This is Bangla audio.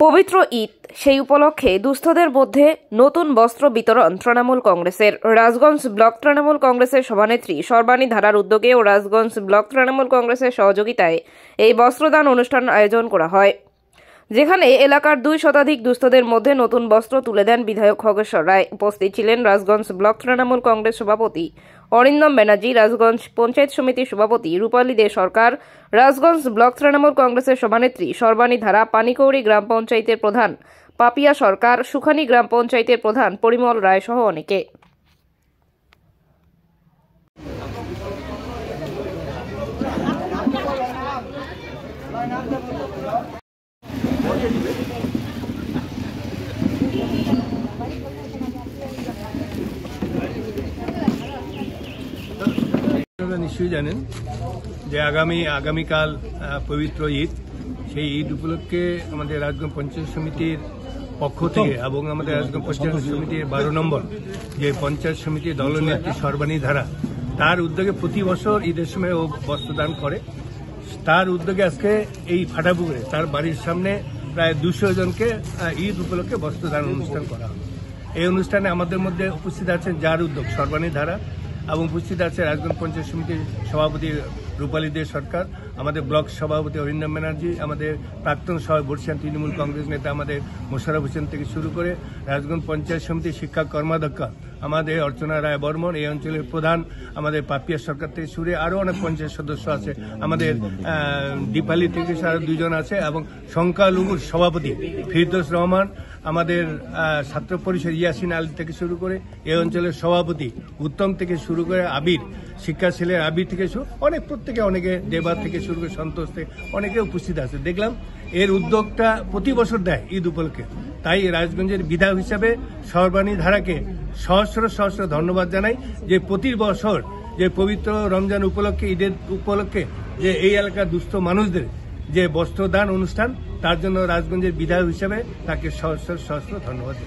পবিত্র ঈদ, সেই উপলক্ষে দুস্থদের মধ্যে নতুন বস্ত্র বিতরণ তৃণমূল কংগ্রেসের। রাজগঞ্জ ব্লক তৃণমূল কংগ্রেসের সভানেত্রী সর্বাণী ধারার উদ্যোগে ও রাজগঞ্জ ব্লক তৃণমূল কংগ্রেসের সহযোগিতায় এই বস্ত্রদান অনুষ্ঠান আয়োজন করা হয়, যেখানে এলাকার 2 শতাধিক দুস্থদের মধ্যে নতুন বস্ত্র তুলে দেন বিধায়ক খগেশ্বর রায়। উপস্থিত ছিলেন রাজগঞ্জ ব্লক তৃণমূল কংগ্রেস সভাপতি অরিন্দম ব্যানার্জি, রাজগঞ্জ পঞ্চায়েত সমিতির সভাপতি রূপালী দে সরকার, রাজগঞ্জ ব্লক তৃণমূল কংগ্রেসের সভানেত্রী সর্বাণী ধারা, পানিকৌড়ি গ্রাম পঞ্চায়েতের প্রধান পাপিয়া সরকার, সুখানী গ্রাম পঞ্চায়েতের প্রধান পরিমল রায় সহ অনেকে। নিশ্চয়ই জানেন যে আগামীকাল পবিত্র ঈদ। সেই ঈদ উপলক্ষে আমাদের রাজগঞ্জ পঞ্চায়েত সমিতির পক্ষ থেকে এবং আমাদের রাজগঞ্জ পঞ্চায়েত সমিতির 12 নম্বর যে পঞ্চায়েত সমিতির দলনেত্রী সর্বাণী ধারা, তার উদ্যোগে প্রতি বছর ঈদের সময় ও বস্ত্রদান করে। তার উদ্যোগে আজকে এই ফাটাপুকুরে তার বাড়ির সামনে প্রায় 200 জনকে ঈদ উপলক্ষে বস্ত্রদান অনুষ্ঠান করা হবে। এই অনুষ্ঠানে আমাদের মধ্যে উপস্থিত আছেন যার উদ্যোগ সর্বাণী ধারা, এবং উপস্থিত আছে রাজগঞ্জ পঞ্চায়েত সমিতির সভাপতি রূপালী দে সরকার, আমাদের ব্লক সভাপতি অরিন্দম ব্যানার্জি, আমাদের প্রাক্তন বর্ষিয়ান তৃণমূল কংগ্রেস নেতা আমাদের মোশাররফ হোসেন থেকে শুরু করে রাজগঞ্জ পঞ্চায়েত সমিতির শিক্ষা কর্মাধ্যক্ষ আমাদের অর্চনা রায় বর্মন, এই অঞ্চলের প্রধান আমাদের পাপিয়া সরকার থেকে শুরু আরও অনেক পঞ্চায়েত সদস্য আছে, আমাদের দীপালি থেকে আরও 2 জন আছে, এবং সংখ্যালঘুর সভাপতি ফিরদৌস রহমান, আমাদের ছাত্র পরিষদ ইয়াসিন আলী থেকে শুরু করে এই অঞ্চলের সভাপতি উত্তম থেকে শুরু করে আবির, শিক্ষা ছেলের আবির থেকে শুরু প্রত্যেকে অনেকে দেবার থেকে শুরু করে সন্তোষ থেকে অনেকে উপস্থিত আছে। দেখলাম এর উদ্যোগটা প্রতি বছর দেয় ঈদ উপলক্ষে, তাই রাজগঞ্জের বিধায়ক হিসাবে সর্বাণী ধারাকে সহস্র সহস্র ধন্যবাদ জানাই যে প্রতি বছর যে পবিত্র রমজান উপলক্ষে ঈদের উপলক্ষে যে এই এলাকার দুস্থ মানুষদের যে বস্ত্রদান অনুষ্ঠান, তার জন্য রাজগঞ্জের বিধায়ক হিসাবে তাকে সহস্র সহস্র ধন্যবাদ।